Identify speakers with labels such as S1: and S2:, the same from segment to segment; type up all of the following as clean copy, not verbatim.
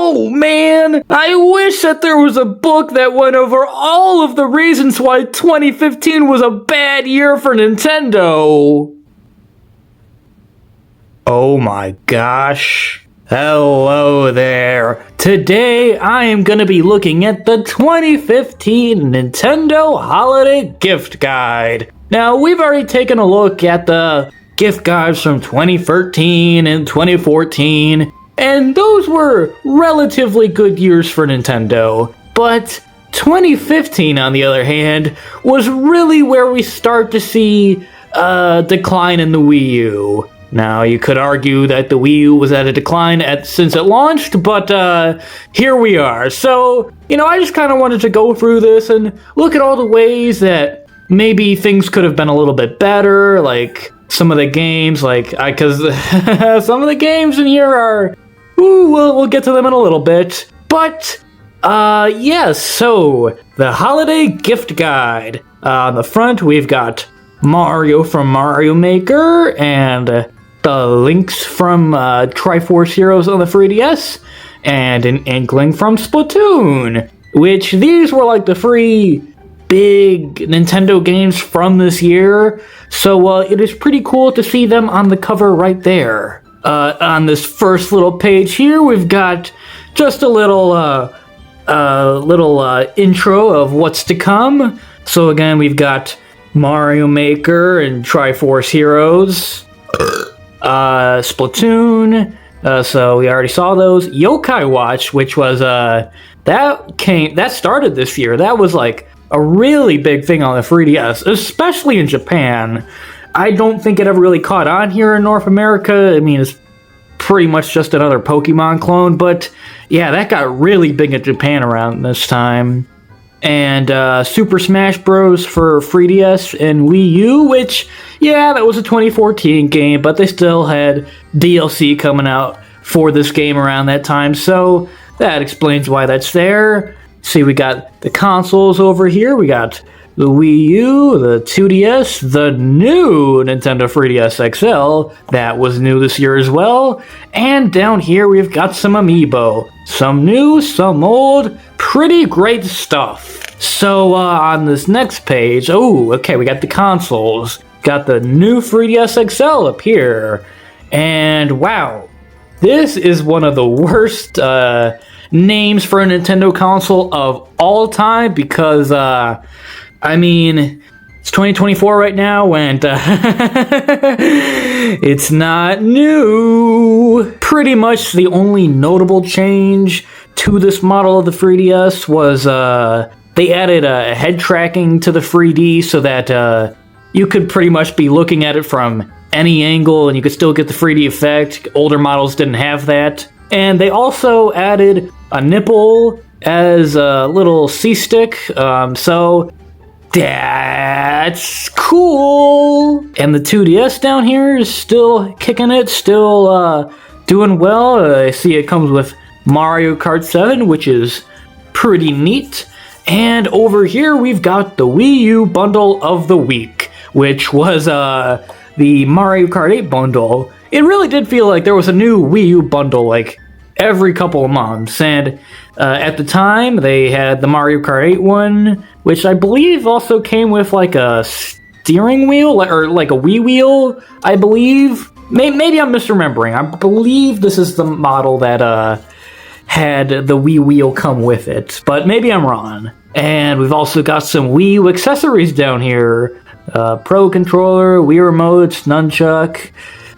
S1: Oh man, I wish that there was a book that went over all of the reasons why 2015 was a bad year for Nintendo. Oh my gosh. Hello there. Today I am going to be looking at the 2015 Nintendo Holiday Gift Guide. Now, we've already taken a look at the gift guides from 2013 and 2014, and those were relatively good years for Nintendo. But 2015, on the other hand, was really where we start to see a decline in the Wii U. Now, you could argue that the Wii U was at a decline since it launched, but here we are. So, I just kind of wanted to go through this and look at all the ways that maybe things could have been a little bit better, like some of the games, because some of the games in here are, we'll get to them in a little bit. But, yes, so, the Holiday Gift Guide. On the front, we've got Mario from Mario Maker, and the links from Triforce Heroes on the 3DS, and an inkling from Splatoon, which these were like the three big Nintendo games from this year, so it is pretty cool to see them on the cover right there. On this first little page here, we've got just a little intro of what's to come. So again, we've got Mario Maker and Triforce Heroes, Splatoon, so we already saw those. Yokai Watch, which was that started this year. That was like a really big thing on the 3DS, especially in Japan. I don't think it ever really caught on here in North America. I mean, it's pretty much just another Pokemon clone, but yeah, that got really big in Japan around this time. And Super Smash Bros. For 3DS and Wii U, which, yeah, that was a 2014 game, but they still had DLC coming out for this game around that time, so that explains why that's there. See, we got the consoles over here. We got the Wii U, the 2DS, the new Nintendo 3DS XL, that was new this year as well, and down here we've got some amiibo. Some new, some old, pretty great stuff. So, on this next page, we got the consoles. Got the new 3DS XL up here, and wow, this is one of the worst names for a Nintendo console of all time, because, it's 2024 right now, and it's not new. Pretty much the only notable change to this model of the 3DS was they added head tracking to the 3D so that you could pretty much be looking at it from any angle and you could still get the 3D effect. Older models didn't have that. And they also added a nipple as a little C-stick, so that's cool. And the 2DS down here is still kicking it, still doing well. I see it comes with Mario Kart 7, which is pretty neat. And over here we've got the Wii U Bundle of the Week, which was the Mario Kart 8 bundle. It really did feel like there was a new Wii U bundle like every couple of months, and at the time they had the Mario Kart 8 one, which I believe also came with like a steering wheel, or like a Wii wheel, I believe. Maybe I'm misremembering. I believe this is the model that had the Wii wheel come with it, but maybe I'm wrong. And we've also got some Wii U accessories down here. Pro controller, Wii remotes, nunchuck,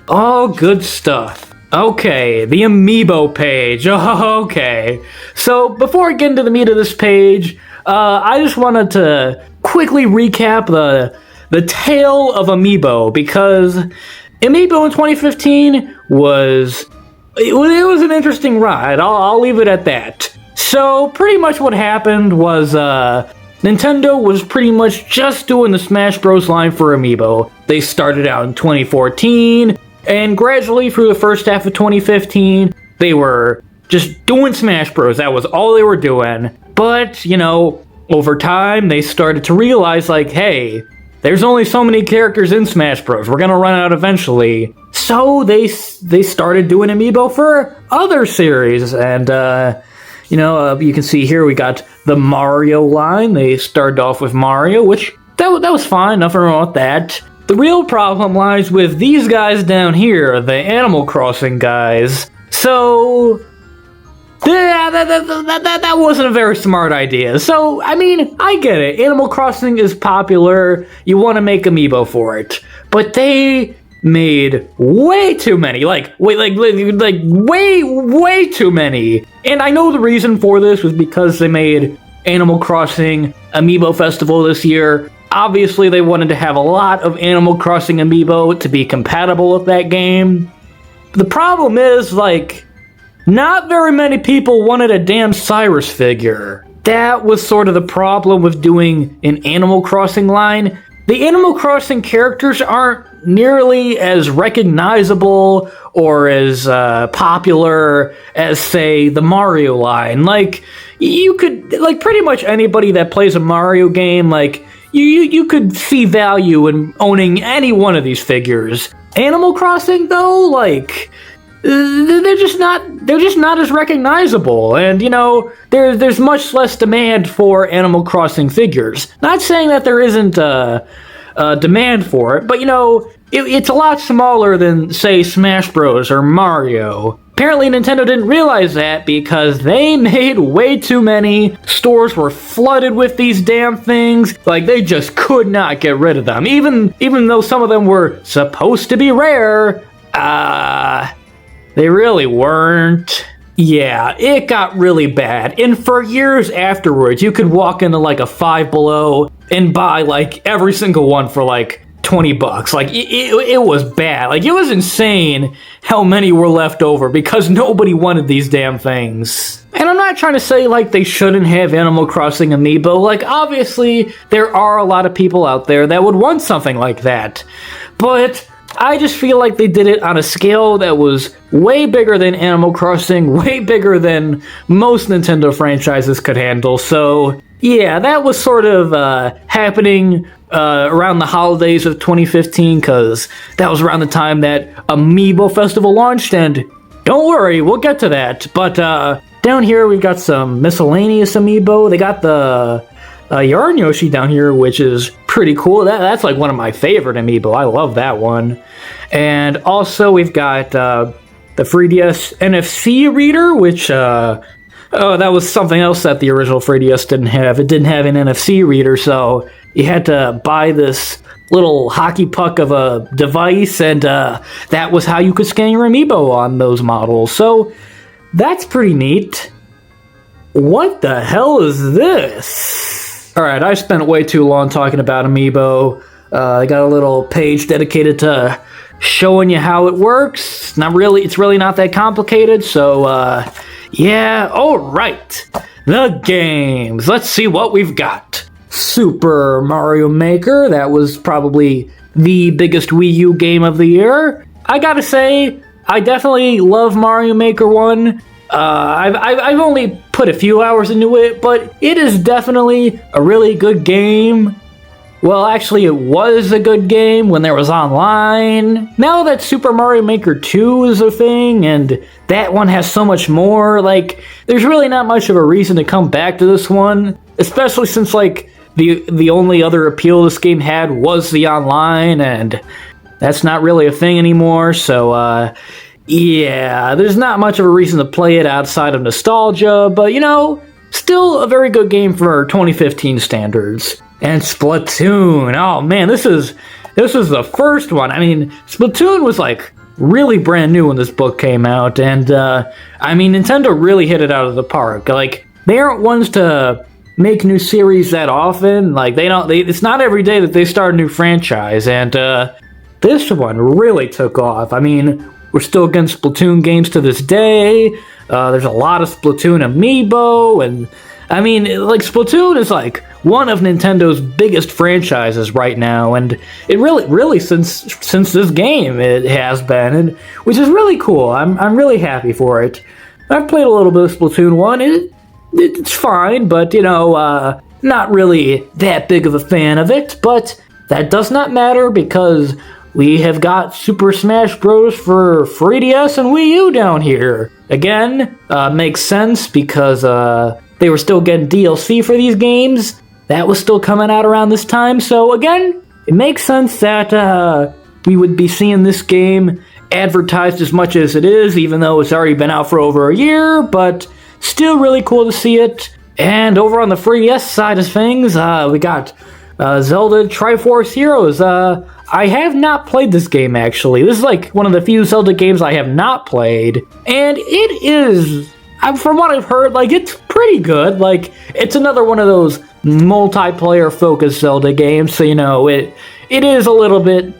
S1: all good stuff. Okay, the amiibo page. Okay. So before I get into the meat of this page, I just wanted to quickly recap the tale of amiibo, because amiibo in 2015 was an interesting ride. I'll leave it at that. So pretty much what happened was Nintendo was pretty much just doing the Smash Bros. Line for amiibo. They started out in 2014, and gradually through the first half of 2015, they were just doing Smash Bros. That was all they were doing. But, over time, they started to realize, hey, there's only so many characters in Smash Bros. We're gonna run out eventually. So they started doing amiibo for other series, and you can see here we got the Mario line. They started off with Mario, which that was fine, nothing wrong with that. The real problem lies with these guys down here, the Animal Crossing guys. So yeah, that wasn't a very smart idea. So, I mean, I get it. Animal Crossing is popular. You want to make amiibo for it. But they made way too many. Way too many. And I know the reason for this was because they made Animal Crossing Amiibo Festival this year. Obviously, they wanted to have a lot of Animal Crossing amiibo to be compatible with that game. The problem is, not very many people wanted a damn Cyrus figure. That was sort of the problem with doing an Animal Crossing line. The Animal Crossing characters aren't nearly as recognizable or as popular as, say, the Mario line. You could, pretty much anybody that plays a Mario game, you could see value in owning any one of these figures. Animal Crossing, though, they're just not as recognizable, and there's much less demand for Animal Crossing figures. Not saying that there isn't a demand for it, but it's a lot smaller than, say, Smash Bros. Or Mario. Apparently Nintendo didn't realize that because they made way too many. Stores were flooded with these damn things. They just could not get rid of them. Even though some of them were supposed to be rare, they really weren't. Yeah, it got really bad. And for years afterwards, you could walk into a Five Below and buy every single one for $20. It was bad. It was insane how many were left over because nobody wanted these damn things. And I'm not trying to say they shouldn't have Animal Crossing amiibo. Obviously there are a lot of people out there that would want something like that. But I just feel like they did it on a scale that was way bigger than Animal Crossing, way bigger than most Nintendo franchises could handle. So, yeah, that was sort of happening around the holidays of 2015, because that was around the time that Amiibo Festival launched, and don't worry, we'll get to that. But down here, we've got some miscellaneous Amiibo. They got the Yarn Yoshi down here, which is pretty cool. That's one of my favorite amiibo. I love that one. And also we've got the 3DS NFC reader, which that was something else that the original 3DS didn't have. It didn't have an NFC reader, so you had to buy this little hockey puck of a device, and that was how you could scan your amiibo on those models. So that's pretty neat. What the hell is this? Alright, I spent way too long talking about Amiibo. I got a little page dedicated to showing you how it works. It's really not that complicated, so yeah, alright. The games. Let's see what we've got. Super Mario Maker, that was probably the biggest Wii U game of the year. I gotta say, I definitely love Mario Maker 1. I've only put a few hours into it, but it is definitely a really good game. Well, actually, it was a good game when there was online. Now that Super Mario Maker 2 is a thing, and that one has so much more, there's really not much of a reason to come back to this one, especially since, the only other appeal this game had was the online, and that's not really a thing anymore, so, yeah, there's not much of a reason to play it outside of nostalgia, but still a very good game for 2015 standards. And Splatoon, oh man, this is the first one. I mean, Splatoon was really brand new when this book came out, and Nintendo really hit it out of the park. They aren't ones to make new series that often. It's not every day that they start a new franchise, and this one really took off. We're still getting Splatoon games to this day. There's a lot of Splatoon amiibo, and Splatoon is one of Nintendo's biggest franchises right now, and it really since this game it has been, and which is really cool. I'm really happy for it. I've played a little bit of Splatoon 1. It's fine, but not really that big of a fan of it. But that does not matter, because we have got Super Smash Bros. For 3DS and Wii U down here. Again, makes sense because they were still getting DLC for these games. That was still coming out around this time. So again, it makes sense that we would be seeing this game advertised as much as it is, even though it's already been out for over a year, but still really cool to see it. And over on the 3DS side of things, we got Zelda Triforce Heroes. I have not played this game, actually. This is like one of the few Zelda games I have not played, and it is, from what I've heard, like, it's pretty good. Like, it's another one of those multiplayer-focused Zelda games, so, you know, it is a little bit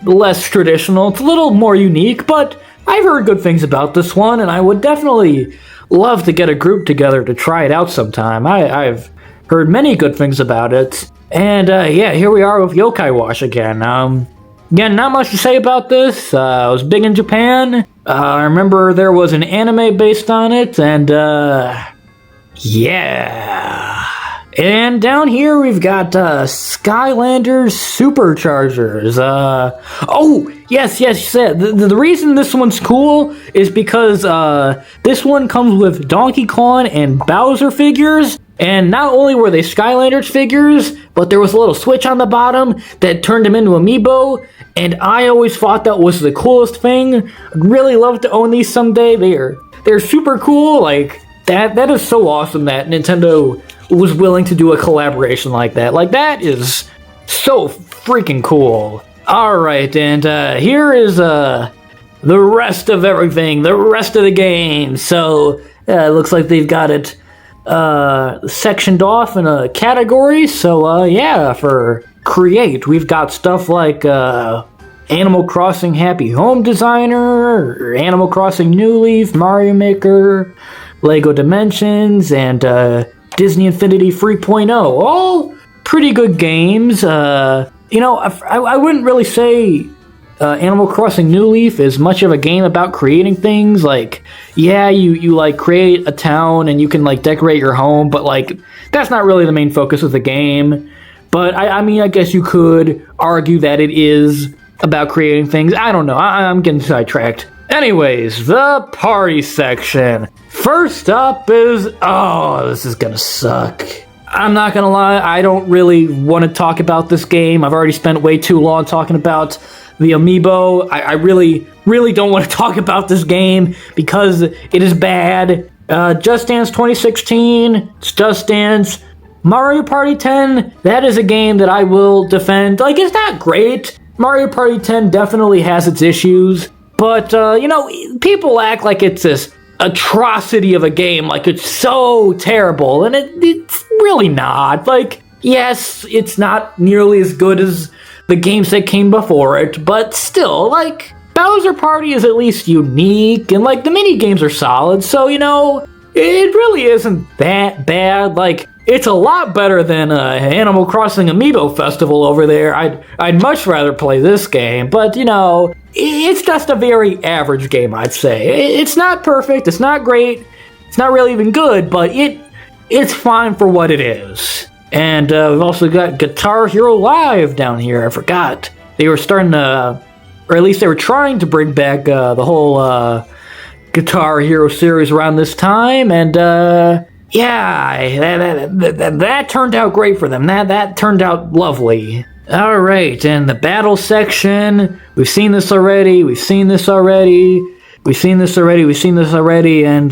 S1: less traditional. It's a little more unique, but I've heard good things about this one, and I would definitely love to get a group together to try it out sometime. I've heard many good things about it. And yeah, here we are with Yokai Wash again. Again, not much to say about this. It was big in Japan. I remember there was an anime based on it, and yeah. And down here we've got Skylanders Superchargers. Oh, yes. The reason this one's cool is because this one comes with Donkey Kong and Bowser figures. And not only were they Skylanders figures, but there was a little switch on the bottom that turned them into amiibo. And I always thought that was the coolest thing. I'd really love to own these someday. They're super cool. Like, that is so awesome that Nintendo was willing to do a collaboration like that. Like, that is so freaking cool. Alright, and here is the rest of everything, the rest of the game. So, it looks like they've got it sectioned off in a category. So, yeah, for Create, we've got stuff like Animal Crossing Happy Home Designer, Animal Crossing New Leaf, Mario Maker, Lego Dimensions, and Disney Infinity 3.0. All pretty good games. You know, I wouldn't really say Animal Crossing New Leaf is much of a game about creating things. Like, yeah, you like create a town and you can like decorate your home, but like that's not really the main focus of the game. But I mean, I guess you could argue that it is about creating things. I don't know. I'm getting sidetracked. Anyways, the party section. First up is, oh, this is gonna suck. I'm not gonna lie, I don't really want to talk about this game. I've already spent way too long talking about the amiibo. I really don't want to talk about this game because it is bad. Just Dance 2016, it's Just Dance. Mario Party 10, that is a game that I will defend. Like, it's not great. Mario Party 10 definitely has its issues. But, you know, people act like it's this atrocity of a game, like it's so terrible, and it's really not. Like, yes, it's not nearly as good as the games that came before it, but still, like, Bowser Party is at least unique, and, like, the mini-games are solid, so, you know, it really isn't that bad. Like, it's a lot better than Animal Crossing Amiibo Festival over there. I'd much rather play this game, but, you know, it's just a very average game, I'd say. It's not perfect, it's not great, it's not really even good, but it's fine for what it is. And we've also got Guitar Hero Live down here. I forgot. They were starting to, or at least they were trying to bring back the whole Guitar Hero series around this time, and yeah, that turned out great for them. That turned out lovely. Alright, and the battle section, we've seen this already, and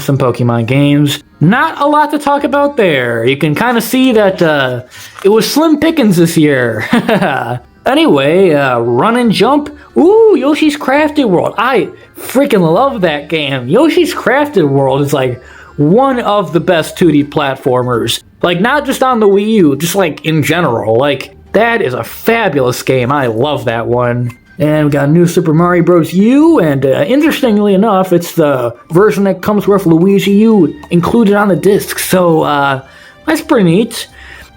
S1: some Pokemon games. Not a lot to talk about there. You can kind of see that it was slim pickings this year. Anyway, Run and Jump. Ooh, Yoshi's Crafted World. I freaking love that game. Yoshi's Crafted World is like one of the best 2D platformers. Like, not just on the Wii U, just like in general. Like, that is a fabulous game. I love that one. And we got New Super Mario Bros. U, and interestingly enough, it's the version that comes with Luigi U included on the disc. So, that's pretty neat.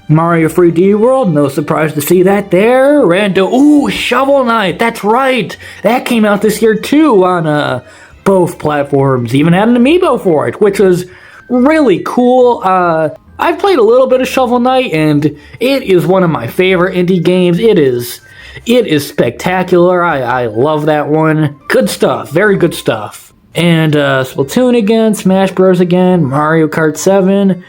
S1: Mario 3D World, no surprise to see that there. And, ooh, Shovel Knight, that's right. That came out this year too on both platforms. Even had an amiibo for it, which was really cool. I've played a little bit of Shovel Knight, and it is one of my favorite indie games. It is It is spectacular. I love that one. Good stuff. Very good stuff. And Splatoon again, Smash Bros. Again, Mario Kart 7.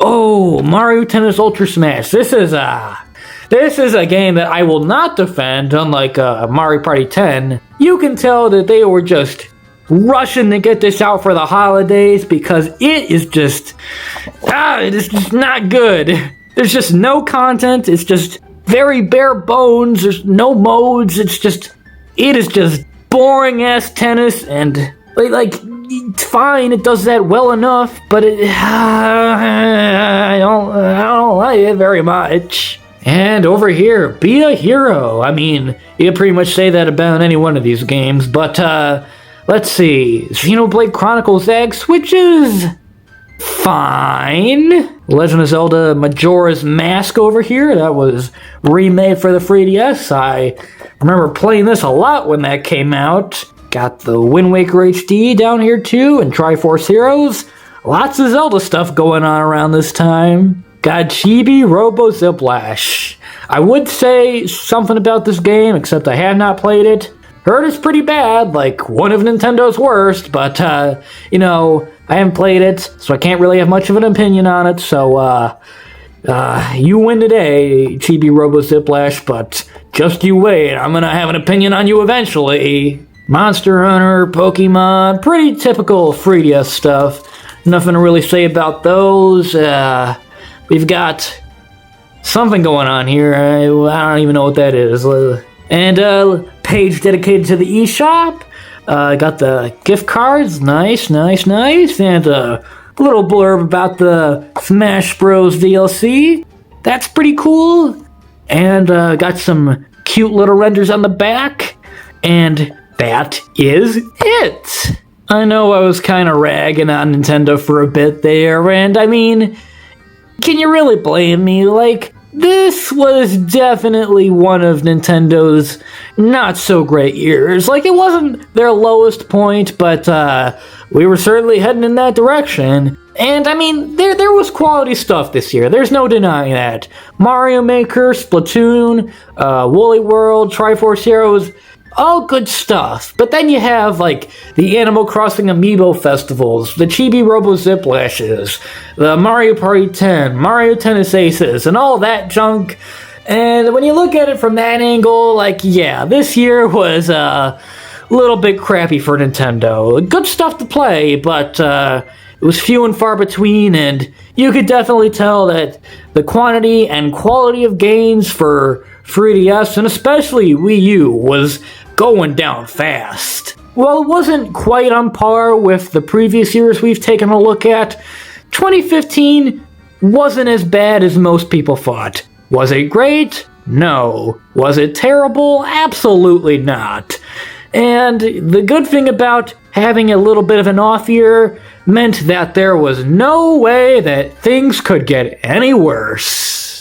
S1: Oh, Mario Tennis Ultra Smash. This is a game that I will not defend, unlike Mario Party 10. You can tell that they were just rushing to get this out for the holidays because it is just not good. There's just no content. It's just very bare bones. There's no modes. It is just boring ass tennis, and like it's fine. It does that well enough, but I don't like it very much. And over here, Be a Hero. I mean, you can pretty much say that about any one of these games, but let's see. Xenoblade Chronicles X, which is fine. Legend of Zelda Majora's Mask over here. That was remade for the 3DS. I remember playing this a lot when that came out. Got the Wind Waker HD down here too, and Triforce Heroes. Lots of Zelda stuff going on around this time. Got Chibi Robo Ziplash. I would say something about this game, except I have not played it. Heard it's pretty bad, like one of Nintendo's worst, but, I haven't played it, so I can't really have much of an opinion on it, so, you win today, Chibi Robo Ziplash, but just you wait, I'm gonna have an opinion on you eventually. Monster Hunter, Pokemon, pretty typical 3DS stuff. Nothing to really say about those. We've got something going on here, I don't even know what that is. And, page dedicated to the eShop. Got the gift cards, nice, and a little blurb about the Smash Bros. DLC. That's pretty cool. And got some cute little renders on the back. And that is it. I know I was kind of ragging on Nintendo for a bit there, and I mean, can you really blame me? Like, this was definitely one of Nintendo's not so great years. Like, it wasn't their lowest point, but we were certainly heading in that direction. And I mean, there was quality stuff this year. There's no denying that. Mario Maker, Splatoon, Woolly World, Triforce Heroes, all good stuff. But then you have, like, the Animal Crossing Amiibo festivals, the Chibi Robo Ziplashes, the Mario Party 10, Mario Tennis Aces, and all that junk. And when you look at it from that angle, like, yeah, this year was a little bit crappy for Nintendo. Good stuff to play, but it was few and far between, and you could definitely tell that the quantity and quality of gains for 3DS, and especially Wii U, was going down fast. Well, it wasn't quite on par with the previous years we've taken a look at. 2015 wasn't as bad as most people thought. Was it great? No. Was it terrible? Absolutely not. And the good thing about having a little bit of an off year meant that there was no way that things could get any worse.